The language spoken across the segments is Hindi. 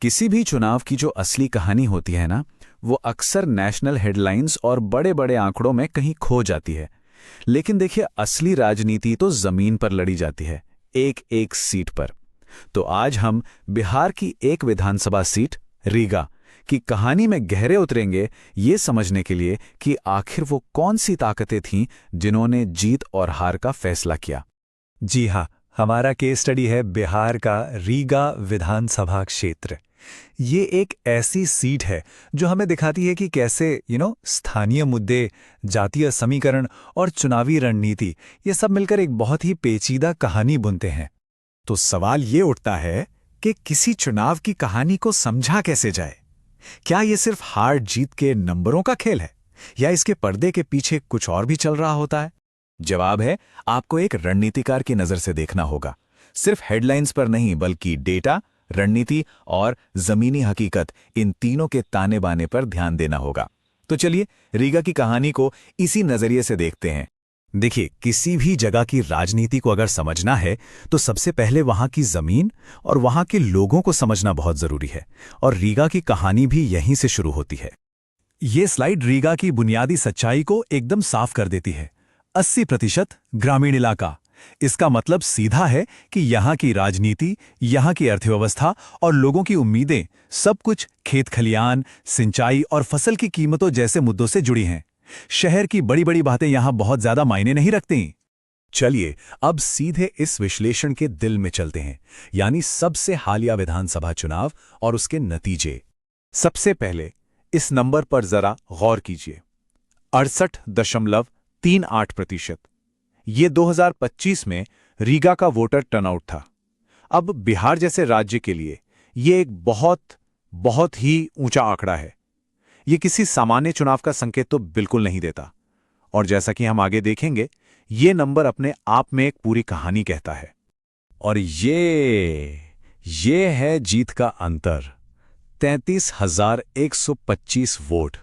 किसी भी चुनाव की जो असली कहानी होती है ना, वो अक्सर नेशनल हेडलाइंस और बड़े बड़े आंकड़ों में कहीं खो जाती है। लेकिन देखिए, असली राजनीति तो जमीन पर लड़ी जाती है, एक एक सीट पर। तो आज हम बिहार की एक विधानसभा सीट, रीगा, की कहानी में गहरे उतरेंगे, ये समझने के लिए कि आखिर वो कौन सी ताकतें थीं जिन्होंने जीत और हार का फैसला किया। जी हाँ, हमारा केस स्टडी है बिहार का रीगा विधानसभा क्षेत्र। ये एक ऐसी सीट है जो हमें दिखाती है कि कैसे स्थानीय मुद्दे, जातीय समीकरण और चुनावी रणनीति ये सब मिलकर एक बहुत ही पेचीदा कहानी बुनते हैं। तो सवाल ये उठता है कि किसी चुनाव की कहानी को समझा कैसे जाए? क्या ये सिर्फ हार जीत के नंबरों का खेल है, या इसके पर्दे के पीछे कुछ और भी चल रहा होता है? जवाब है, आपको एक रणनीतिकार की नजर से देखना होगा। सिर्फ हेडलाइंस पर नहीं, बल्कि डेटा, रणनीति और जमीनी हकीकत, इन तीनों के ताने बाने पर ध्यान देना होगा। तो चलिए रीगा की कहानी को इसी नजरिए से देखते हैं। देखिए, किसी भी जगह की राजनीति को अगर समझना है तो सबसे पहले वहां की जमीन और वहां के लोगों को समझना बहुत जरूरी है, और रीगा की कहानी भी यहीं से शुरू होती है। ये स्लाइड रीगा की बुनियादी सच्चाई को एकदम साफ कर देती है। 80% ग्रामीण इलाका। इसका मतलब सीधा है कि यहाँ की राजनीति, यहाँ की अर्थव्यवस्था और लोगों की उम्मीदें सब कुछ खेत खलियान, सिंचाई और फसल की कीमतों जैसे मुद्दों से जुड़ी हैं। शहर की बड़ी बड़ी बातें यहाँ बहुत ज्यादा मायने नहीं रखती। चलिए अब सीधे इस विश्लेषण के दिल में चलते हैं, यानी सबसे हालिया विधानसभा चुनाव और उसके नतीजे। सबसे पहले इस नंबर पर जरा गौर कीजिए, 68.38%। ये 2025 में रीगा का वोटर टर्नआउट था। अब बिहार जैसे राज्य के लिए ये एक बहुत ही ऊंचा आंकड़ा है। ये किसी सामान्य चुनाव का संकेत तो बिल्कुल नहीं देता। और जैसा कि हम आगे देखेंगे, ये नंबर अपने आप में एक पूरी कहानी कहता है। और ये है जीत का अंतर, 33,125 वोट।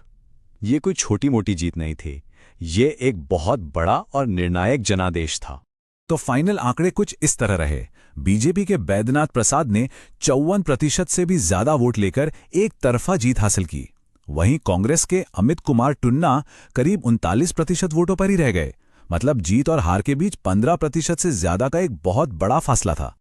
ये कोई छोटी मोटी जीत नहीं थी, ये एक बहुत बड़ा और निर्णायक जनादेश था। तो फाइनल आंकड़े कुछ इस तरह रहे। बीजेपी के बैद्यनाथ प्रसाद ने 54% से भी ज्यादा वोट लेकर एक तरफा जीत हासिल की। वहीं कांग्रेस के अमित कुमार टुन्ना करीब 39% वोटों पर ही रह गए। मतलब जीत और हार के बीच 15% से ज्यादा का एक बहुत बड़ा फासला था।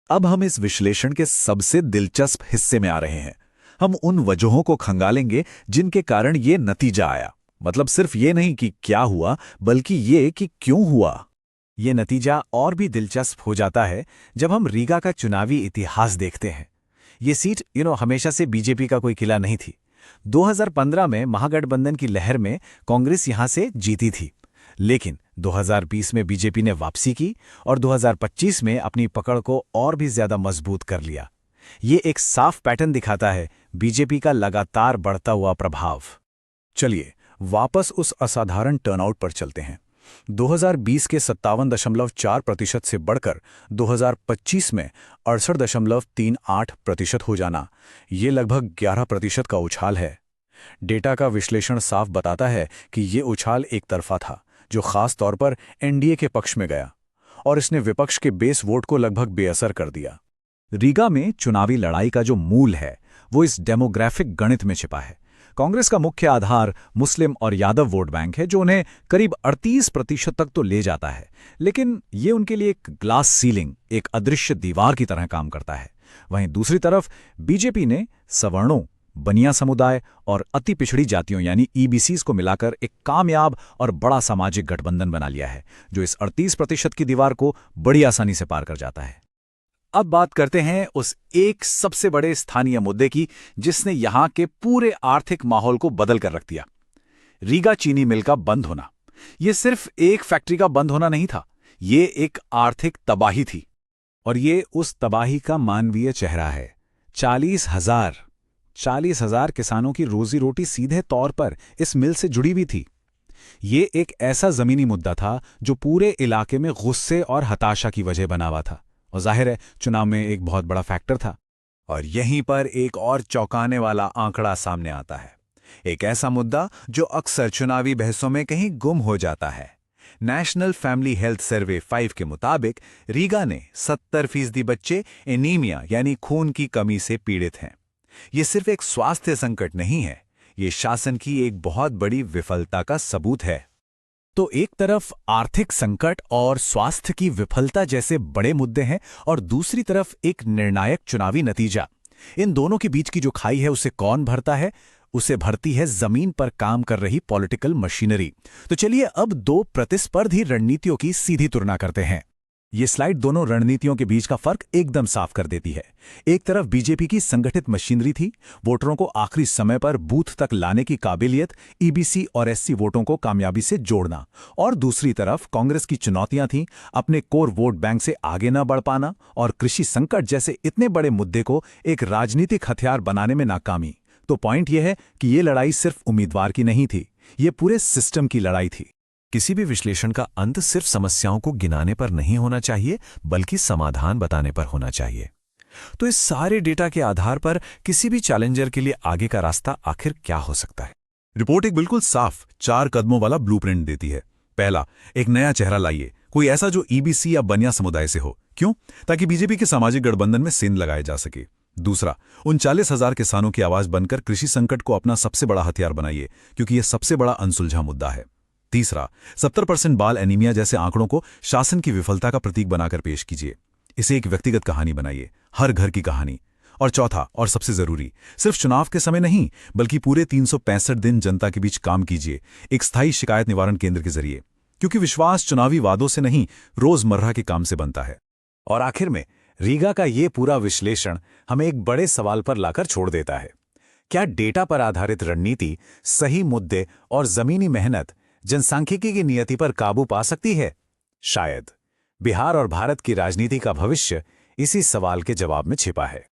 अब हम इस विश्लेषण के सबसे दिलचस्प हिस्से में आ रहे हैं। हम उन वजहों को खंगालेंगे जिनके कारण ये नतीजा आया। मतलब सिर्फ ये नहीं कि क्या हुआ, बल्कि ये कि क्यों हुआ। ये नतीजा और भी दिलचस्प हो जाता है जब हम रीगा का चुनावी इतिहास देखते हैं। ये सीट हमेशा से बीजेपी का कोई किला नहीं थी। 2015 में महागठबंधन की लहर में कांग्रेस यहां से जीती थी, लेकिन 2020 में बीजेपी ने वापसी की और 2025 में अपनी पकड़ को और भी ज्यादा मजबूत कर लिया। ये एक साफ पैटर्न दिखाता है बीजेपी का लगातार बढ़ता हुआ प्रभाव। चलिए वापस उस असाधारण टर्नआउट पर चलते हैं। 2020 के 57.4% से बढ़कर 2025 में 68.38% हो जाना, ये लगभग 11% का उछाल है। डेटा का विश्लेषण साफ बताता है कि ये उछाल एक तरफा था, जो खास तौर पर एनडीए के पक्ष में गया, और इसने विपक्ष के बेस वोट को लगभग बेअसर कर दिया। रीगा में चुनावी लड़ाई का जो मूल है वो इस डेमोग्राफिक गणित में छिपा है। कांग्रेस का मुख्य आधार मुस्लिम और यादव वोट बैंक है, जो उन्हें करीब 38% तक तो ले जाता है, लेकिन ये उनके लिए एक ग्लास सीलिंग, एक अदृश्य दीवार की तरह काम करता है। वहीं दूसरी तरफ बीजेपी ने सवर्णों, बनिया समुदाय और अति पिछड़ी जातियों यानी ईबीसीज को मिलाकर एक कामयाब और बड़ा सामाजिक गठबंधन बना लिया है, जो इस 38% की दीवार को बड़ी आसानी से पार कर जाता है। अब बात करते हैं उस एक सबसे बड़े स्थानीय मुद्दे की जिसने यहां के पूरे आर्थिक माहौल को बदल कर रख दिया। रीगा चीनी मिल का बंद होना। यह सिर्फ एक फैक्ट्री का बंद होना नहीं था, यह एक आर्थिक तबाही थी। और ये उस तबाही का मानवीय चेहरा है। 40,000 किसानों की रोजी रोटी सीधे तौर पर इस मिल से जुड़ी हुई थी। ये एक ऐसा जमीनी मुद्दा था जो पूरे इलाके में गुस्से और हताशा की वजह बना हुआ था, और जाहिर है चुनाव में एक बहुत बड़ा फैक्टर था। और यहीं पर एक और चौंकाने वाला आंकड़ा सामने आता है, एक ऐसा मुद्दा जो अक्सर चुनावी बहसों में कहीं गुम हो जाता है। नेशनल फैमिली हेल्थ सर्वे 5 के मुताबिक रीगा ने 70% बच्चे एनीमिया यानी खून की कमी से पीड़ित हैं। ये सिर्फ एक स्वास्थ्य संकट नहीं है, ये शासन की एक बहुत बड़ी विफलता का सबूत है। तो एक तरफ आर्थिक संकट और स्वास्थ्य की विफलता जैसे बड़े मुद्दे हैं और दूसरी तरफ एक निर्णायक चुनावी नतीजा। इन दोनों के बीच की जो खाई है उसे कौन भरता है? उसे भरती है जमीन पर काम कर रही पॉलिटिकल मशीनरी। तो चलिए अब दो प्रतिस्पर्धी रणनीतियों की सीधी तुलना करते हैं। ये स्लाइड दोनों रणनीतियों के बीच का फर्क एकदम साफ कर देती है। एक तरफ बीजेपी की संगठित मशीनरी थी, वोटरों को आखिरी समय पर बूथ तक लाने की काबिलियत, ईबीसी और एससी वोटों को कामयाबी से जोड़ना, और दूसरी तरफ कांग्रेस की चुनौतियां थीं, अपने कोर वोट बैंक से आगे न बढ़ पाना और कृषि संकट जैसे इतने बड़े मुद्दे को एक राजनीतिक हथियार बनाने में नाकामी। तो पॉइंट यह है कि ये लड़ाई सिर्फ उम्मीदवार की नहीं थी, ये पूरे सिस्टम की लड़ाई थी। किसी भी विश्लेषण का अंत सिर्फ समस्याओं को गिनाने पर नहीं होना चाहिए, बल्कि समाधान बताने पर होना चाहिए। तो इस सारे डेटा के आधार पर किसी भी चैलेंजर के लिए आगे का रास्ता आखिर क्या हो सकता है? रिपोर्ट एक बिल्कुल साफ 4 कदमों वाला ब्लूप्रिंट देती है। पहला, एक नया चेहरा लाइए, कोई ऐसा जो ईबीसी या बनिया समुदाय से हो। क्यों? ताकि बीजेपी के सामाजिक गठबंधन में सेंध लगाए जा सके। दूसरा, 39,000 किसानों की आवाज बनकर कृषि संकट को अपना सबसे बड़ा हथियार बनाइए, क्योंकि यह सबसे बड़ा अनसुलझा मुद्दा है। तीसरा, 70% बाल एनीमिया जैसे आंकड़ों को शासन की विफलता का प्रतीक बनाकर पेश कीजिए। इसे एक व्यक्तिगत कहानी बनाइए, हर घर की कहानी। और चौथा और सबसे जरूरी, सिर्फ चुनाव के समय नहीं, बल्कि पूरे 365 दिन जनता के बीच काम कीजिए, एक स्थायी शिकायत निवारण केंद्र के जरिए। क्योंकि विश्वास चुनावी वादों से नहीं, रोजमर्रा के काम से बनता है। और आखिर में रीगा का ये पूरा विश्लेषण हमें एक बड़े सवाल पर लाकर छोड़ देता है। क्या डेटा पर आधारित रणनीति, सही मुद्दे और जमीनी मेहनत जनसांख्यिकी की नियति पर काबू पा सकती है? शायद। बिहार और भारत की राजनीति का भविष्य इसी सवाल के जवाब में छिपा है।